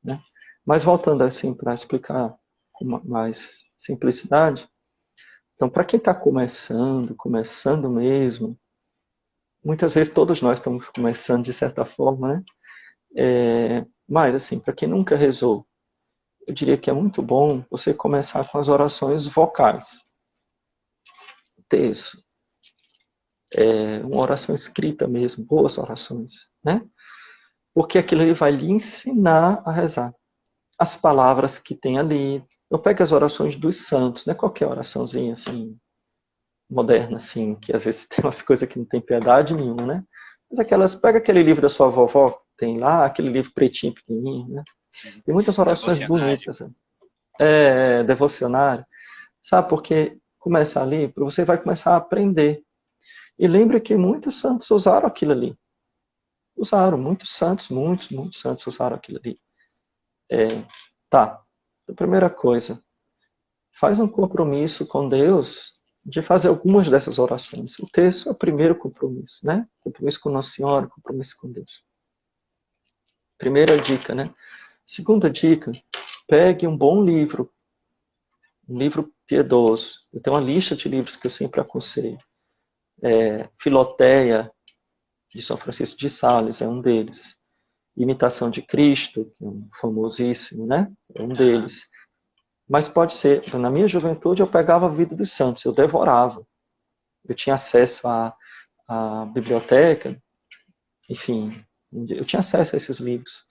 Né? Mas voltando assim, para explicar com mais simplicidade, então, para quem está começando mesmo, muitas vezes todos nós estamos começando de certa forma, né? Mas, assim, para quem nunca rezou, eu diria que é muito bom você começar com as orações vocais. Terço, uma oração escrita mesmo, boas orações, né? Porque aquilo ali vai lhe ensinar a rezar. As palavras que tem ali. Eu pego as orações dos santos, não é qualquer oraçãozinha assim, moderna, assim, que às vezes tem umas coisas que não tem piedade nenhuma, né? Mas aquelas, pega aquele livro da sua vovó, tem lá, aquele livro pretinho, pequenininho, né? Tem muitas orações Devocionário. bonitas. Devocionário. Sabe, porque começa ali, você vai começar a aprender. E lembre que muitos santos usaram aquilo ali. Usaram, muitos santos usaram aquilo ali. Tá, a primeira coisa, faz um compromisso com Deus de fazer algumas dessas orações. O texto é o primeiro compromisso, né? Compromisso com Nossa Senhora, compromisso com Deus. Primeira dica, né? Segunda dica, pegue um bom livro, um livro piedoso. Eu tenho uma lista de livros que eu sempre aconselho. Filoteia, de São Francisco de Sales, é um deles. Imitação de Cristo, que é um famosíssimo, né? É um deles. Mas pode ser, na minha juventude eu pegava a vida dos santos, eu devorava. Eu tinha acesso à biblioteca, enfim, eu tinha acesso a esses livros,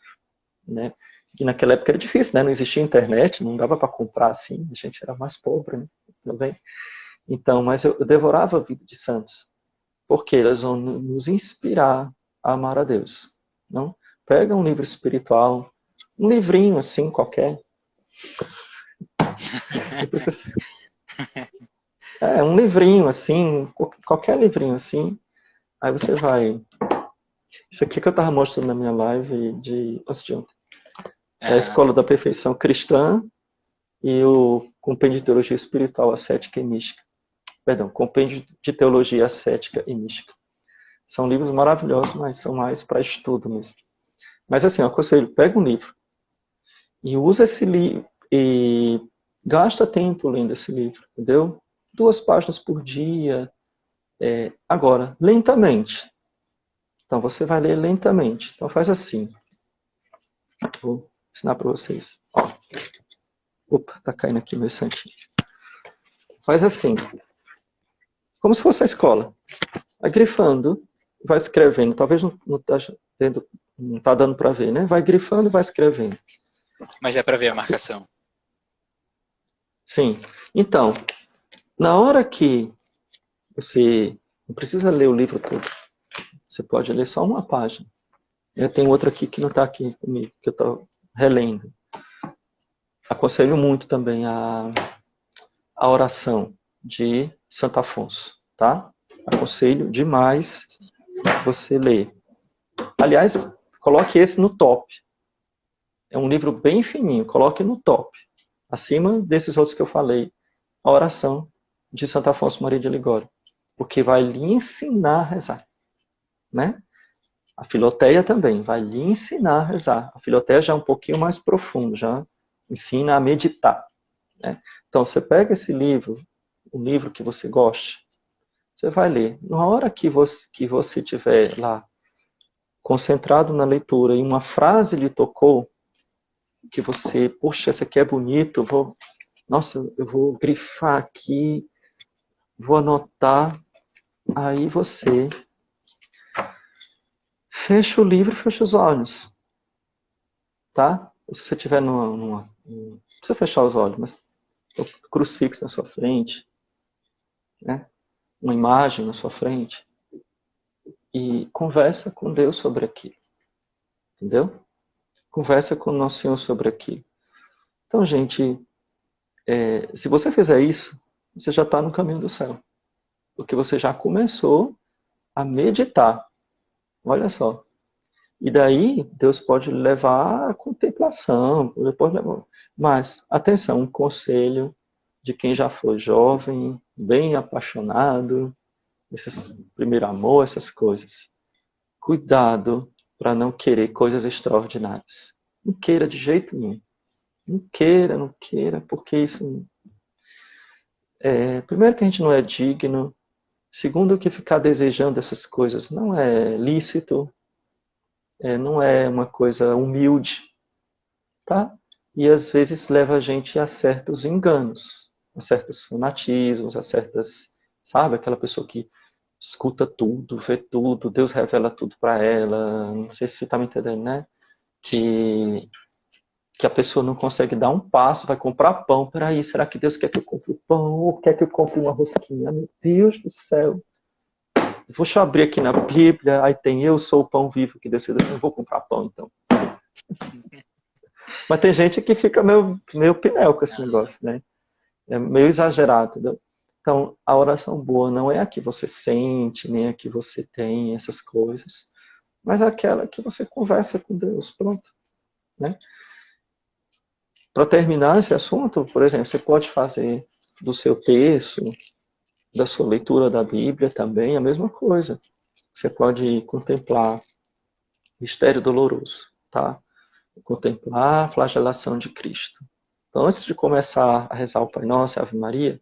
né? E naquela época era difícil, né? Não existia internet, não dava para comprar assim, a gente era mais pobre, né? Também. Então, mas eu devorava a vida de santos, porque elas vão nos inspirar a amar a Deus. Não? Pega um livro espiritual, um livrinho assim qualquer. Um livrinho assim, qualquer livrinho assim. Aí você vai. Isso aqui que eu estava mostrando na minha live de ontem. É a Escola da Perfeição Cristã e o Compêndio de Teologia Espiritual, Ascética e Mística. Perdão, Compêndio de Teologia Ascética e Mística. São livros maravilhosos, mas são mais para estudo mesmo. Mas assim, eu aconselho, pega um livro e usa esse livro e gasta tempo lendo esse livro, entendeu? 2 páginas por dia. Agora, lentamente. Então você vai ler lentamente. Então faz assim. Vou ensinar para vocês. Ó. Opa, tá caindo aqui meu santinho. Faz assim. Como se fosse a escola. Vai grifando, vai escrevendo. Talvez não tá dando para ver, né? Vai grifando e vai escrevendo. Mas é para ver a marcação. Sim. Então, na hora que você não precisa ler o livro todo, você pode ler só uma página. Eu tenho outra aqui que não está aqui comigo, que eu estou relendo. Aconselho muito também a oração de Santo Afonso, tá? Aconselho demais você ler. Aliás, coloque esse no top. É um livro bem fininho, coloque no top. Acima desses outros que eu falei, a oração de Santo Afonso Maria de Ligório. Porque vai lhe ensinar a rezar, né? A Filoteia também vai lhe ensinar a rezar. A Filoteia já é um pouquinho mais profundo, já ensina a meditar, né? Então, você pega esse livro, um livro que você goste, você vai ler. Na hora que você estiver lá, concentrado na leitura, e uma frase lhe tocou, que você, poxa, esse aqui é bonito, eu vou grifar aqui, vou anotar, aí você fecha o livro e fecha os olhos, tá? Se você estiver não precisa fechar os olhos, mas o crucifixo na sua frente, né? Uma imagem na sua frente, e conversa com Deus sobre aquilo, entendeu? Conversa com o Nosso Senhor sobre aquilo. Então, gente, se você fizer isso, você já está no caminho do céu, porque você já começou a meditar. Olha só. E daí, Deus pode levar à contemplação, depois levar. Mas, atenção, um conselho de quem já foi jovem, bem apaixonado, esse primeiro amor, essas coisas. Cuidado para não querer coisas extraordinárias. Não queira de jeito nenhum. Não queira, porque isso... primeiro que a gente não é digno. Segundo que ficar desejando essas coisas não é lícito. Não é uma coisa humilde, tá? E às vezes leva a gente a certos enganos, a certos fanatismos, a certas, sabe, aquela pessoa que escuta tudo, vê tudo, Deus revela tudo para ela, não sei se você tá me entendendo, né? Sim, sim, sim. Que a pessoa não consegue dar um passo, vai comprar pão, peraí, será que Deus quer que eu compre pão ou quer que eu compre uma rosquinha? Meu Deus do céu. Deixa eu abrir aqui na Bíblia, aí tem eu sou o pão vivo que Deus deu, eu vou comprar pão então. Mas tem gente que fica meio pinel com esse Aham. negócio, né? É meio exagerado, entendeu? Então, a oração boa não é a que você sente, nem a que você tem essas coisas, mas aquela que você conversa com Deus, pronto, né? Para terminar esse assunto, por exemplo, você pode fazer do seu texto, da sua leitura da Bíblia também a mesma coisa. Você pode contemplar o mistério doloroso, tá? Contemplar a flagelação de Cristo. Então, antes de começar a rezar o Pai Nosso e a Ave Maria,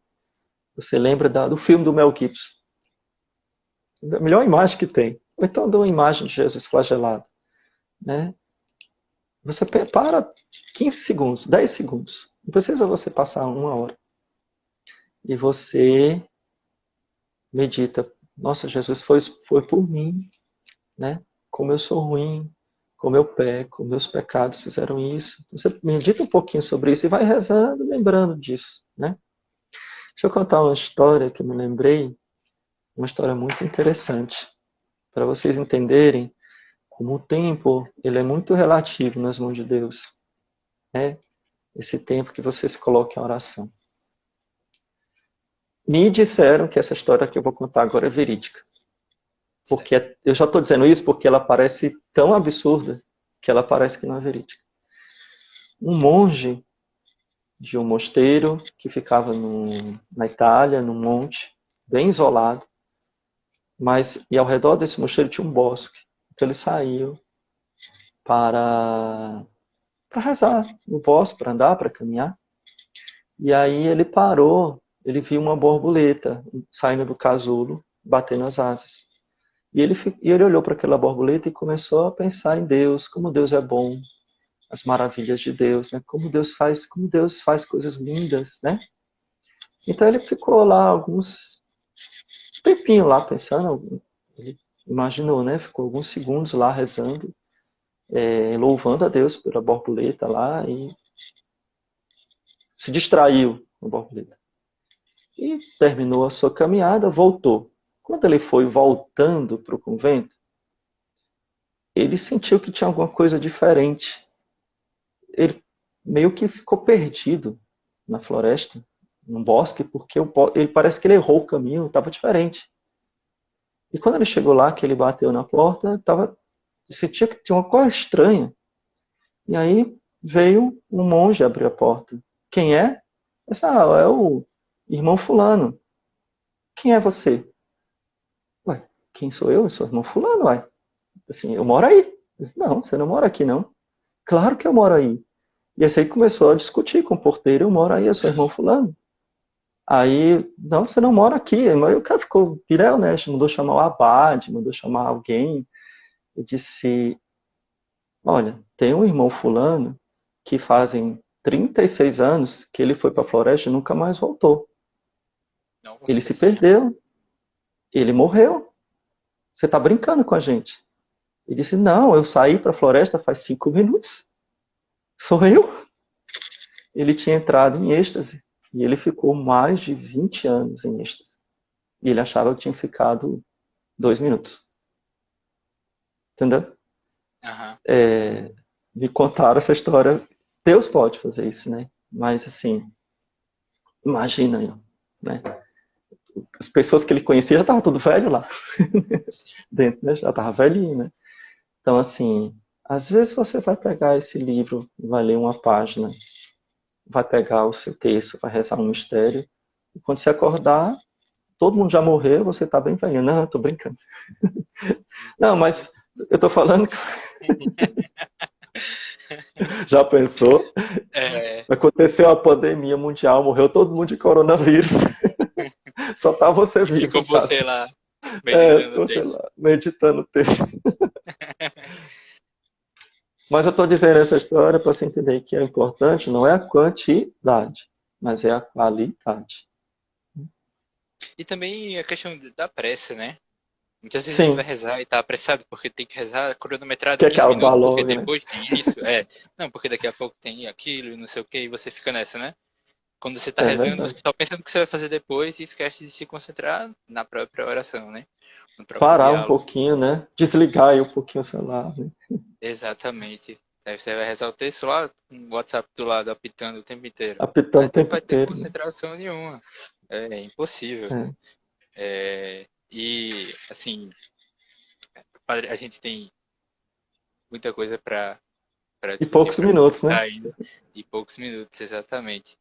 você lembra do filme do Mel Gibson. A melhor imagem que tem. Ou então de uma imagem de Jesus flagelado. Né? Você para 15 segundos, 10 segundos. Não precisa você passar uma hora. E você medita. Nossa, Jesus foi por mim. Né? Como eu sou ruim, como eu peco, meus pecados fizeram isso. Você medita um pouquinho sobre isso e vai rezando, lembrando disso. Né? Deixa eu contar uma história que eu me lembrei. Uma história muito interessante. Para vocês entenderem como o tempo ele é muito relativo nas mãos de Deus. Né? Esse tempo que você se coloca em oração. Me disseram que essa história que eu vou contar agora é verídica. Certo. Porque eu já estou dizendo isso porque ela parece tão absurda que ela parece que não é verídica. Um monge de um mosteiro que ficava na Itália, num monte, bem isolado, e ao redor desse mosteiro tinha um bosque. Então ele saiu para rezar no bosque, para andar, para caminhar. E aí ele parou, ele viu uma borboleta saindo do casulo, batendo as asas. E ele olhou para aquela borboleta e começou a pensar em Deus, como Deus é bom, as maravilhas de Deus, né? Como Deus faz coisas lindas, né? Então ele ficou lá alguns tempinho lá pensando, ele imaginou, né? Ficou alguns segundos lá rezando, louvando a Deus pela borboleta lá e se distraiu com a borboleta. E terminou a sua caminhada, voltou. Quando ele foi voltando para o convento, ele sentiu que tinha alguma coisa diferente. Ele meio que ficou perdido na floresta, no bosque, porque ele parece que ele errou o caminho, estava diferente. E quando ele chegou lá, que ele bateu na porta, sentia que tinha uma coisa estranha. E aí veio um monge abrir a porta. Quem é? É o irmão fulano. Quem é você? Ué, quem sou eu? Eu sou o irmão fulano, ué. Assim, eu moro aí. Eu disse, não, você não mora aqui, não. Claro que eu moro aí. E esse aí começou a discutir com o porteiro, eu moro aí, eu sou irmão fulano. Aí, não, você não mora aqui. Mas o cara ficou pirel, né? Mandou chamar o abade, mandou chamar alguém. E disse, olha, tem um irmão fulano que fazem 36 anos que ele foi para a floresta e nunca mais voltou. Ele Nossa se senhora. perdeu. Ele morreu. Você está brincando com a gente. Ele disse, não, eu saí para a floresta faz 5 minutos. Sou eu. Ele tinha entrado em êxtase. E ele ficou mais de 20 anos em êxtase. E ele achava que tinha ficado 2 minutos. Entendeu? Aham. Me contaram essa história. Deus pode fazer isso, né? Mas assim, imagina, né? As pessoas que ele conhecia já estavam tudo velho lá dentro, né? Já estava velhinho, né? Então, assim, às vezes você vai pegar esse livro, vai ler uma página, vai pegar o seu texto, vai rezar um mistério, e quando você acordar, todo mundo já morreu, você está bem velhinho. Não, eu tô brincando. Não, mas eu tô falando que já pensou? É, Aconteceu a pandemia mundial, morreu todo mundo de coronavírus. Só tá você e ficou vivo, tá? você lá meditando o Tô, sei texto. lá, meditando o texto. Mas eu estou dizendo essa história para você entender que é importante não é a quantidade, mas é a qualidade. E também a questão da pressa, né? Muitas vezes a gente vai Sim, rezar e tá apressado porque tem que rezar cronometrado que é 15 acabar minutos, porque logo, né? depois tem isso, não, porque daqui a pouco tem aquilo e não sei o que, e você fica nessa, né? Quando você tá É rezando, você verdade. só pensa no que você vai fazer depois e esquece de se concentrar na própria oração, né? No próprio Parar um diálogo. pouquinho, né? Desligar aí um pouquinho o celular, né? Exatamente. Aí você vai rezar o texto lá, com o WhatsApp do lado apitando o tempo inteiro. Apitando Aí o você não tempo vai ter inteiro, né? concentração nenhuma. É impossível. É. E, assim, padre, a gente tem muita coisa para E discutir, poucos para minutos, né? conversar ainda, e poucos minutos, exatamente.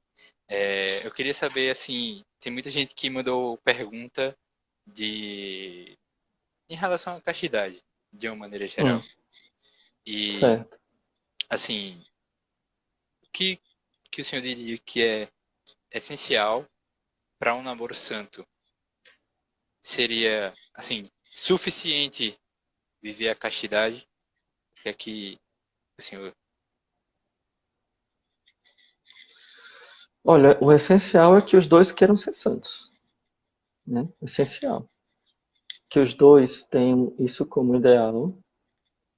Eu queria saber, assim, tem muita gente que mandou pergunta de em relação à castidade, de uma maneira Hum, geral. E, certo. assim, o que o senhor diria que é essencial para um namoro santo? Seria, assim, suficiente viver a castidade? O que é que o senhor... Olha, o essencial é que os dois queiram ser santos, né? Essencial. Que os dois tenham isso como ideal,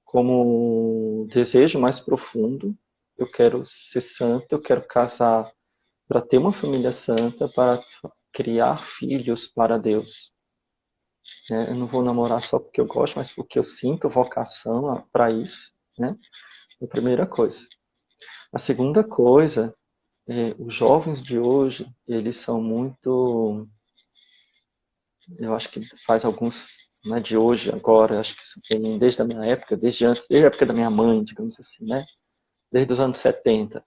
como um desejo mais profundo. Eu quero ser santo, eu quero casar para ter uma família santa, para criar filhos para Deus. Né? Eu não vou namorar só porque eu gosto, mas porque eu sinto vocação para isso. Né? É a primeira coisa. A segunda coisa, os jovens de hoje, eles são muito. Eu acho que faz alguns. Não é de hoje, agora, acho que isso vem desde a minha época, desde antes, desde a época da minha mãe, digamos assim, né? Desde os anos 70,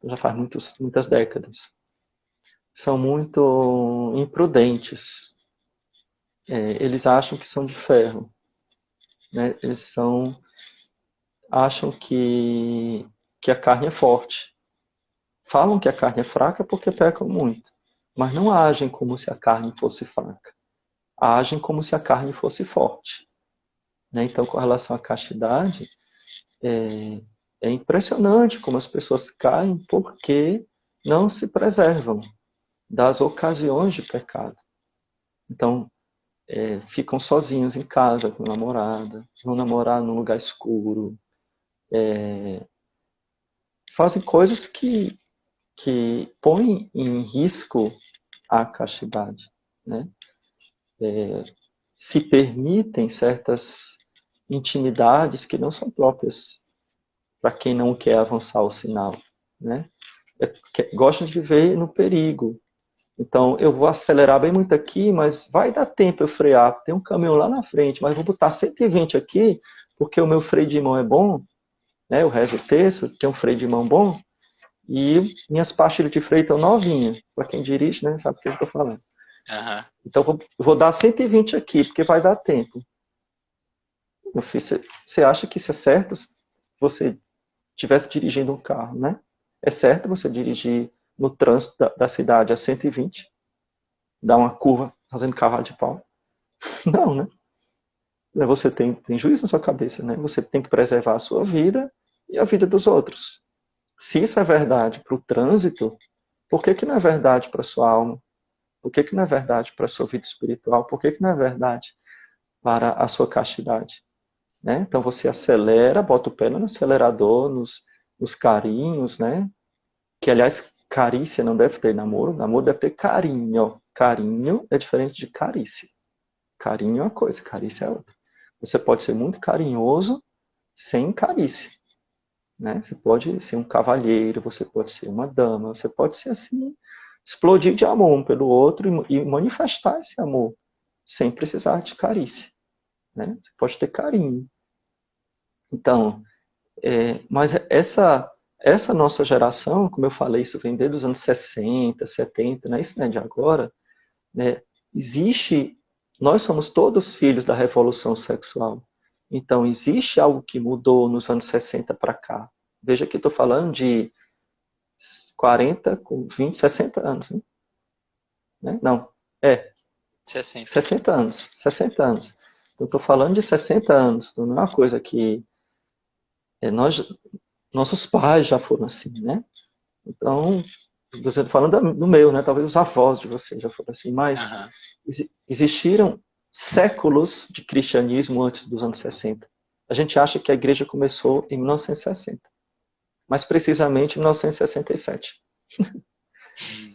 já faz muitas décadas. São muito imprudentes. Eles acham que são de ferro, né? Acham que a carne é forte. Falam que a carne é fraca porque pecam muito, mas não agem como se a carne fosse fraca. Agem como se a carne fosse forte. Né? Então, com relação à castidade, é impressionante como as pessoas caem porque não se preservam das ocasiões de pecado. Então, ficam sozinhos em casa com a namorada, vão namorar num lugar escuro, fazem coisas que põem em risco a castidade, né? Se permitem certas intimidades que não são próprias para quem não quer avançar o sinal, né? Gostam de viver no perigo. Então, eu vou acelerar bem muito aqui, mas vai dar tempo eu frear. Tem um caminhão lá na frente, mas vou botar 120 aqui, porque o meu freio de mão é bom, né? Eu rezo o terço, tem um freio de mão bom, e minhas pastilhas de freio estão novinhas. Para quem dirige, né? Sabe o que eu estou falando. Aham. Então, vou dar 120 aqui, porque vai dar tempo. Meu filho, você acha que isso é certo se você estivesse dirigindo um carro, né? É certo você dirigir no trânsito da cidade a 120, dar uma curva fazendo cavalo de pau? Não, né? Você tem juízo na sua cabeça, né? Você tem que preservar a sua vida e a vida dos outros. Se isso é verdade para o trânsito, por que, que não é verdade para a sua alma? Por que, que não é verdade para a sua vida espiritual? Por que, que não é verdade para a sua castidade? Né? Então você acelera, bota o pé no acelerador, nos carinhos, né? Que aliás, carícia não deve ter namoro, namoro deve ter carinho. Carinho é diferente de carícia. Carinho é uma coisa, carícia é outra. Você pode ser muito carinhoso sem carícia. Né? Você pode ser um cavalheiro, você pode ser uma dama, você pode ser assim, explodir de amor um pelo outro e manifestar esse amor sem precisar de carícia. Né? Você pode ter carinho. Então, mas essa nossa geração, como eu falei, isso vem desde os anos 60, 70, né? Isso não é de agora, né? Existe, nós somos todos filhos da revolução sexual. Então, existe algo que mudou nos anos 60 para cá. Veja que estou falando de 40, com 20, 60 anos, né? Não, 60. 60 anos, 60 anos. Então, estou falando de 60 anos, então não é uma coisa que Nossos pais já foram assim, né? Então, você falando do meu, né? Talvez os avós de vocês já foram assim, mas Aham. existiram séculos de cristianismo antes dos anos 60. A gente acha que a igreja começou em 1960, mas precisamente em 1967.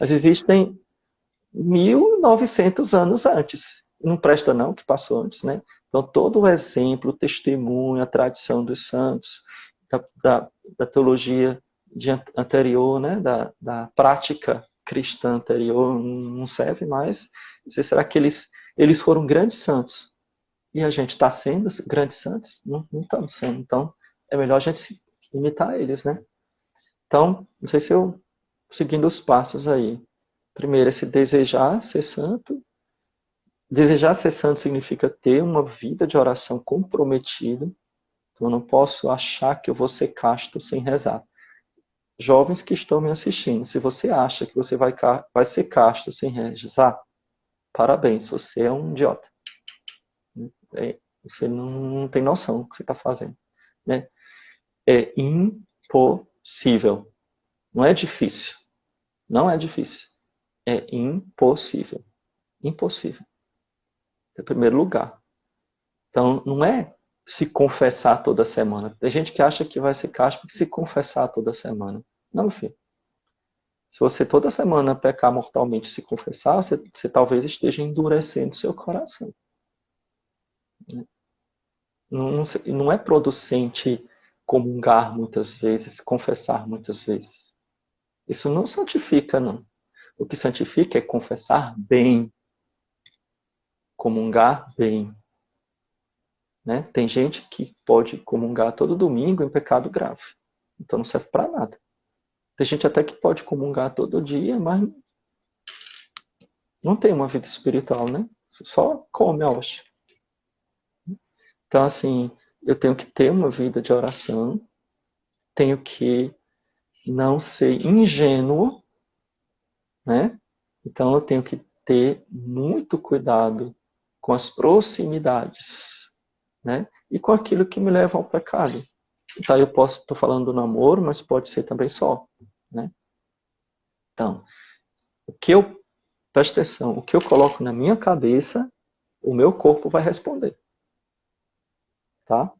Mas existem 1900 anos antes. Não presta não, que passou antes, né? Então, todo o exemplo, o testemunho, a tradição dos santos, da, da, da teologia anterior, né? Da prática cristã anterior, não serve mais. Será que eles foram grandes santos? E a gente está sendo grandes santos? Não estamos sendo. Então, é melhor a gente imitar eles, né? Então, não sei se eu seguindo os passos aí. Primeiro, esse desejar ser santo. Desejar ser santo significa ter uma vida de oração comprometida. Então, eu não posso achar que eu vou ser casto sem rezar. Jovens que estão me assistindo, se você acha que você vai ser casto sem rezar, parabéns, você é um idiota. Você não tem noção do que você está fazendo. Né? É impossível. Não é difícil. Não é difícil. É impossível. Impossível. Em primeiro lugar. Então, não é se confessar toda semana. Tem gente que acha que vai ser casto porque se confessar toda semana. Não, filho. Se você toda semana pecar mortalmente e se confessar, você talvez esteja endurecendo seu coração. Não é producente comungar muitas vezes, confessar muitas vezes. Isso não santifica, não. O que santifica é confessar bem, comungar bem. Né? Tem gente que pode comungar todo domingo em pecado grave. Então não serve para nada. Tem gente até que pode comungar todo dia, mas não tem uma vida espiritual, né? Só come a hóstia. Então, assim, eu tenho que ter uma vida de oração, tenho que não ser ingênuo, né? Então, eu tenho que ter muito cuidado com as proximidades, né? E com aquilo que me leva ao pecado. Então, eu estou falando do namoro, mas pode ser também só, né? Então, presta atenção, o que eu coloco na minha cabeça, o meu corpo vai responder, tá?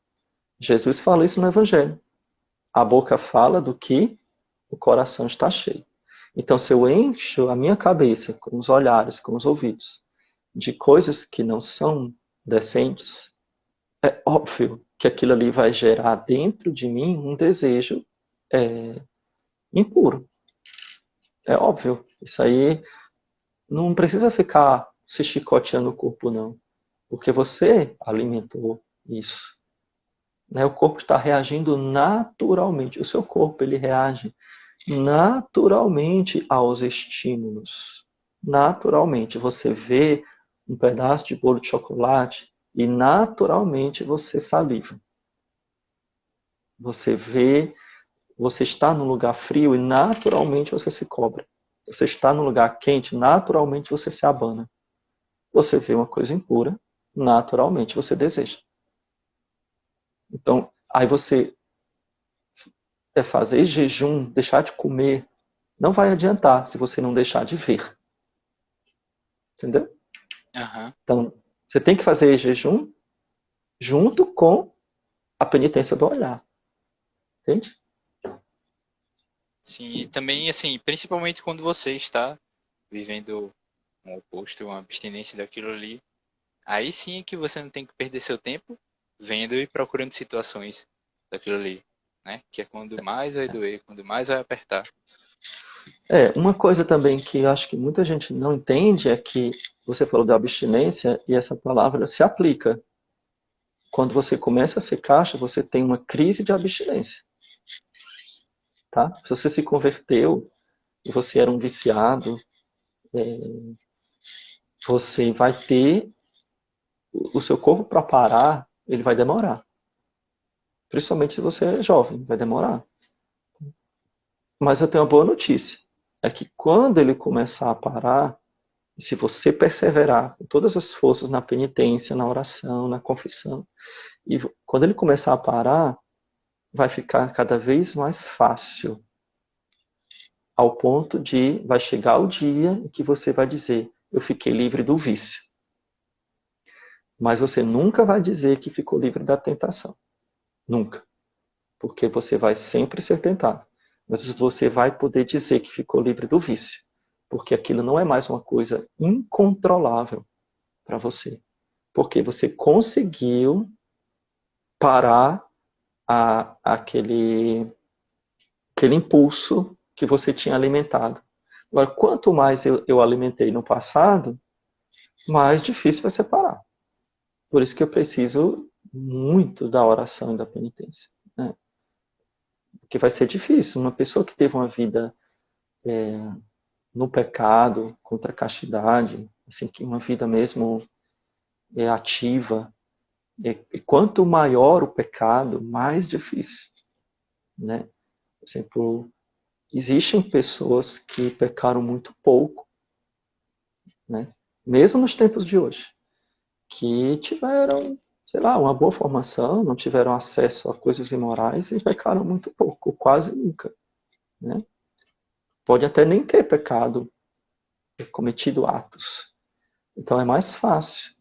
Jesus fala isso no Evangelho. A boca fala do que o coração está cheio. Então, se eu encho a minha cabeça com os olhares, com os ouvidos, de coisas que não são decentes, é óbvio que aquilo ali vai gerar dentro de mim um desejo impuro. É óbvio. Isso aí não precisa ficar se chicoteando o corpo, não. Porque você alimentou isso. Né? O corpo está reagindo naturalmente. O seu corpo ele reage naturalmente aos estímulos. Naturalmente. Você vê um pedaço de bolo de chocolate e naturalmente você saliva. Você vê, você está num lugar frio e naturalmente você se cobre. Você está num lugar quente, naturalmente você se abana. Você vê uma coisa impura, naturalmente você deseja. Então, aí você fazer jejum, deixar de comer, não vai adiantar se você não deixar de ver. Entendeu? Aham. Então, você tem que fazer jejum junto com a penitência do olhar. Entende? Sim, e também, assim, principalmente quando você está vivendo um oposto, uma abstinência daquilo ali, aí sim é que você não tem que perder seu tempo vendo e procurando situações daquilo ali, né? Que é quando mais vai doer, quando mais vai apertar. Uma coisa também que eu acho que muita gente não entende é que você falou da abstinência e essa palavra se aplica. Quando você começa a ser caixa, você tem uma crise de abstinência. Tá? Se você se converteu e você era um viciado, você vai ter o seu corpo para parar, ele vai demorar. Principalmente se você é jovem, vai demorar. Mas eu tenho uma boa notícia. É que quando ele começar a parar, e se você perseverar com todas as forças na penitência, na oração, na confissão, e quando ele começar a parar, vai ficar cada vez mais fácil, ao ponto de vai chegar o dia em que você vai dizer: eu fiquei livre do vício. Mas você nunca vai dizer que ficou livre da tentação. Nunca. Porque você vai sempre ser tentado. Mas você vai poder dizer que ficou livre do vício. Porque aquilo não é mais uma coisa incontrolável para você. Porque você conseguiu parar aquele impulso que você tinha alimentado. Agora, quanto mais eu alimentei no passado, mais difícil vai ser parar. Por isso que eu preciso muito da oração e da penitência. Né? Porque vai ser difícil. Uma pessoa que teve uma vida no pecado, contra a castidade, assim, que uma vida mesmo ativa, e quanto maior o pecado, mais difícil. Né? Por exemplo, existem pessoas que pecaram muito pouco, né? Mesmo nos tempos de hoje, que tiveram, sei lá, uma boa formação, não tiveram acesso a coisas imorais e pecaram muito pouco, quase nunca. Né? Pode até nem ter pecado, cometido atos. Então é mais fácil.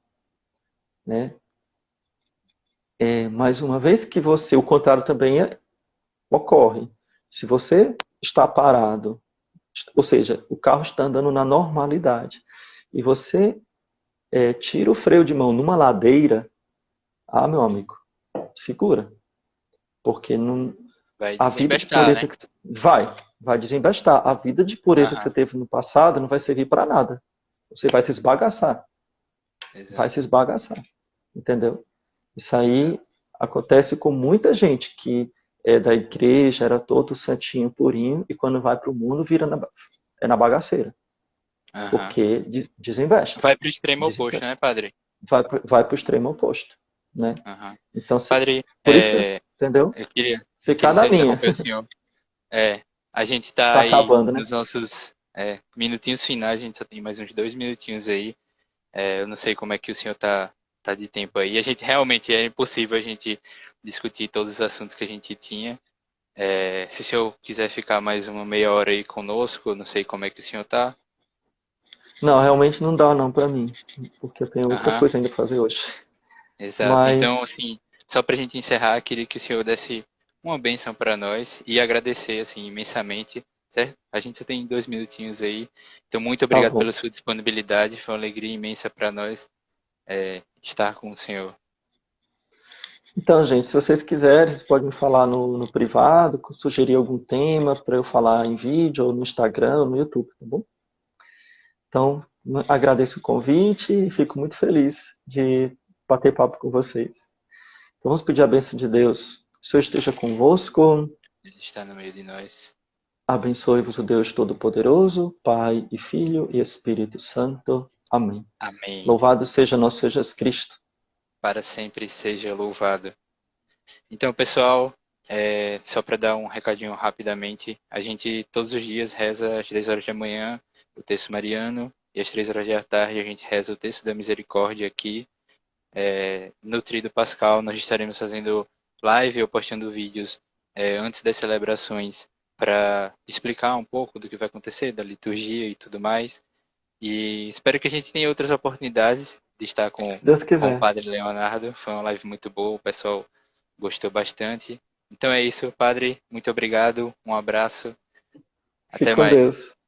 Né? Mas uma vez que você, o contrário também ocorre. Se você está parado, ou seja, o carro está andando na normalidade, e você tira o freio de mão numa ladeira, meu amigo, segura. Porque não, Vai a vida de desembestar, né? pureza que vai desembestar. A vida de pureza que você Aham, teve no passado não vai servir para nada. Você vai se esbagaçar. Vai se exato, esbagaçar. Entendeu? Isso aí exato. acontece com muita gente que é da igreja, era todo santinho, purinho, e quando vai para o mundo vira na bagaceira. Aham. Porque desinveste. Vai pro extremo oposto, desinveste. né, padre? Vai para o extremo oposto. Né? Aham. Então, Padre, por isso que, entendeu? eu queria Ficar na só minha. interromper o senhor. A gente está Tá aí acabando, né? nos nossos minutinhos finais, a gente só tem mais uns 2 minutinhos aí. Eu não sei como é que o senhor tá de tempo aí. A gente realmente era impossível a gente discutir todos os assuntos que a gente tinha. Se o senhor quiser ficar mais uma meia hora aí conosco, eu não sei como é que o senhor tá. Não, realmente não dá não para mim, porque eu tenho outra Aham, coisa ainda a fazer hoje. exato. Então, Mas, assim, só para a gente encerrar, queria que o senhor desse uma bênção para nós e agradecer, assim, imensamente, certo? A gente só tem 2 minutinhos aí. Então, muito tá obrigado bom. pela sua disponibilidade. Foi uma alegria imensa para nós estar com o senhor. Então, gente, se vocês quiserem, vocês podem me falar no privado, sugerir algum tema para eu falar em vídeo, ou no Instagram, ou no YouTube, tá bom? Então, agradeço o convite e fico muito feliz de bater papo com vocês. Então, vamos pedir a bênção de Deus. O Senhor esteja convosco, Ele está no meio de nós. abençoe-vos o Deus Todo-Poderoso, Pai e Filho e Espírito Santo. Amém. Amém. Louvado seja nosso Jesus Cristo. Para sempre seja louvado. Então, pessoal, só para dar um recadinho rapidamente, a gente todos os dias reza às 10 horas da manhã o texto mariano e às 3 horas da tarde a gente reza o texto da misericórdia aqui. No Tríduo Pascal nós estaremos fazendo live ou postando vídeos antes das celebrações para explicar um pouco do que vai acontecer, da liturgia e tudo mais. E espero que a gente tenha outras oportunidades de estar com, Se Deus com o quiser. Padre Leonardo. Foi uma live muito boa, o pessoal gostou bastante. Então é isso, Padre. Muito obrigado. Um abraço. Fique Até com mais. Deus.